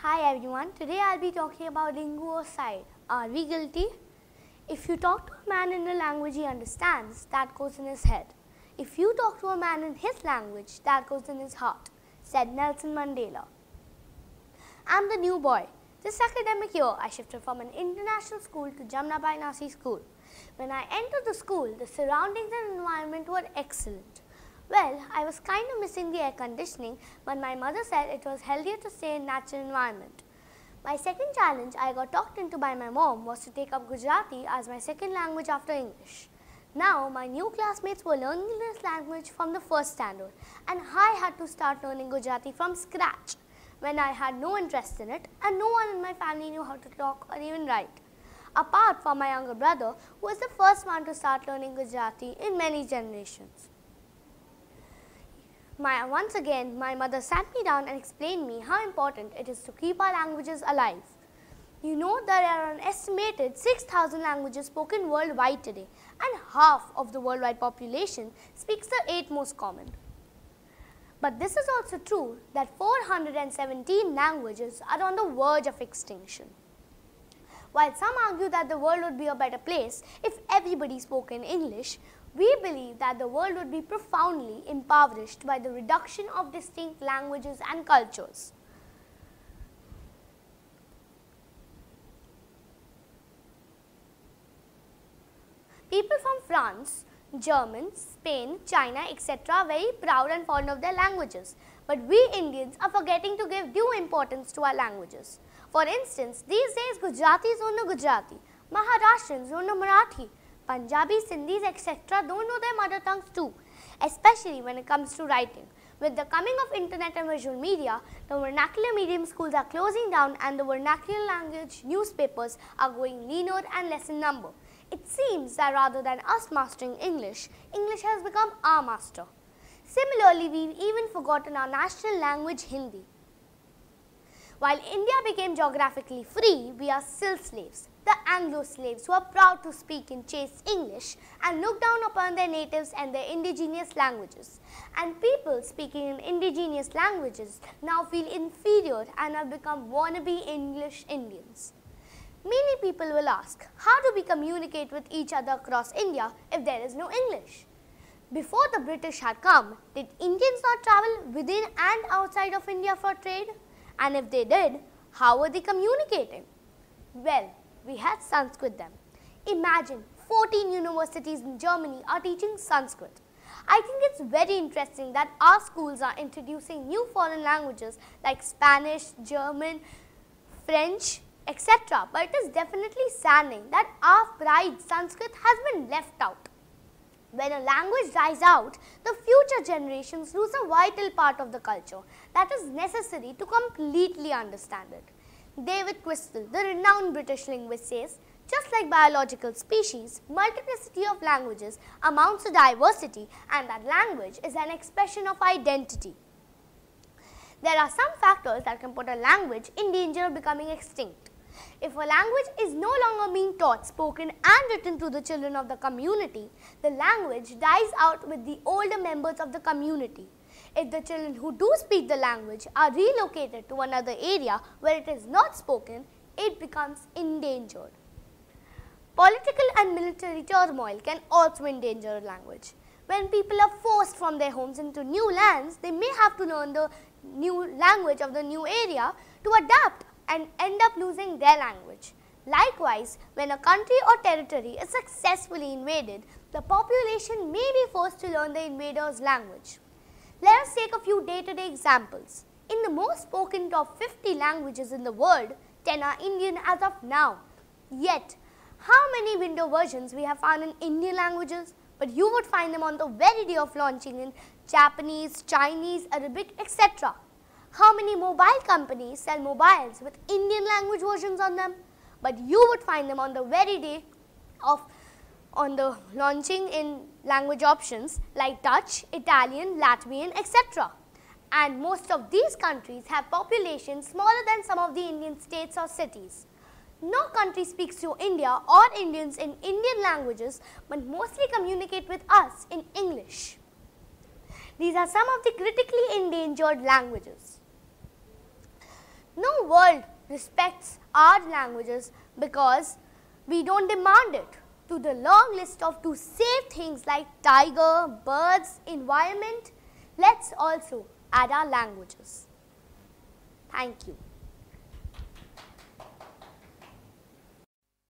Hi everyone, today I'll be talking about Linguo-Cide. Are we guilty? If you talk to a man in a language he understands, that goes in his head. If you talk to a man in his language, that goes in his heart, said Nelson Mandela. I'm the new boy. This academic year, I shifted from an international school to Jamnabai Narsee school. When I entered the school, the surroundings and environment were excellent. Well, I was kind of missing the air conditioning, but my mother said it was healthier to stay in natural environment. My second challenge I got talked into by my mom was to take up Gujarati as my second language after English. Now, my new classmates were learning this language from the first standard, and I had to start learning Gujarati from scratch when I had no interest in it and no one in my family knew how to talk or even write. Apart from my younger brother, who was the first one to start learning Gujarati in many generations. Once again, my mother sat me down and explained me how important it is to keep our languages alive. You know there are an estimated 6,000 languages spoken worldwide today, and half of the worldwide population speaks the 8 most common. But this is also true that 417 languages are on the verge of extinction. While some argue that the world would be a better place if everybody spoke in English, we believe that the world would be profoundly impoverished by the reduction of distinct languages and cultures. People from France, German, Spain, China, etc. are very proud and fond of their languages, but we Indians are forgetting to give due importance to our languages. For instance, these days Gujaratis don't know Gujarati, Maharashtrians don't know Marathi, Punjabis, Sindhis, etc. don't know their mother tongues too, especially when it comes to writing. With the coming of internet and visual media, the vernacular medium schools are closing down and the vernacular language newspapers are going leaner and less in number. It seems that rather than us mastering English, English has become our master. Similarly, we've even forgotten our national language Hindi. While India became geographically free, we are still slaves. The Anglo slaves who are proud to speak in chaste English and look down upon their natives and their indigenous languages. And people speaking in indigenous languages now feel inferior and have become wannabe English Indians. Many people will ask, how do we communicate with each other across India if there is no English? Before the British had come, did Indians not travel within and outside of India for trade? And if they did, how were they communicating? Well, we had Sanskrit then. Imagine 14 universities in Germany are teaching Sanskrit. I think it's very interesting that our schools are introducing new foreign languages like Spanish, German, French, etc. But it is definitely saddening that our pride Sanskrit has been left out. When a language dies out, the future generations lose a vital part of the culture that is necessary to completely understand it. David Crystal, the renowned British linguist, says, just like biological species, multiplicity of languages amounts to diversity, and that language is an expression of identity. There are some factors that can put a language in danger of becoming extinct. If a language is no longer being taught, spoken and written to the children of the community, the language dies out with the older members of the community. If the children who do speak the language are relocated to another area where it is not spoken, it becomes endangered. Political and military turmoil can also endanger a language. When people are forced from their homes into new lands, they may have to learn the new language of the new area to adapt and end up losing their language. Likewise, when a country or territory is successfully invaded, the population may be forced to learn the invader's language. Let us take a few day-to-day examples. In the most spoken top 50 languages in the world, 10 are Indian as of now. Yet, how many window versions we have found in Indian languages? But you would find them on the very day of launching in Japanese, Chinese, Arabic, etc. How many mobile companies sell mobiles with Indian language versions on them? But you would find them on the very day of launching in language options like Dutch, Italian, Latvian, etc. And most of these countries have populations smaller than some of the Indian states or cities. No country speaks to India or Indians in Indian languages, but mostly communicate with us in English. These are some of the critically endangered languages. No world respects our languages because we don't demand it. To the long list of to save things like tiger, birds, environment, let's also add our languages. Thank you.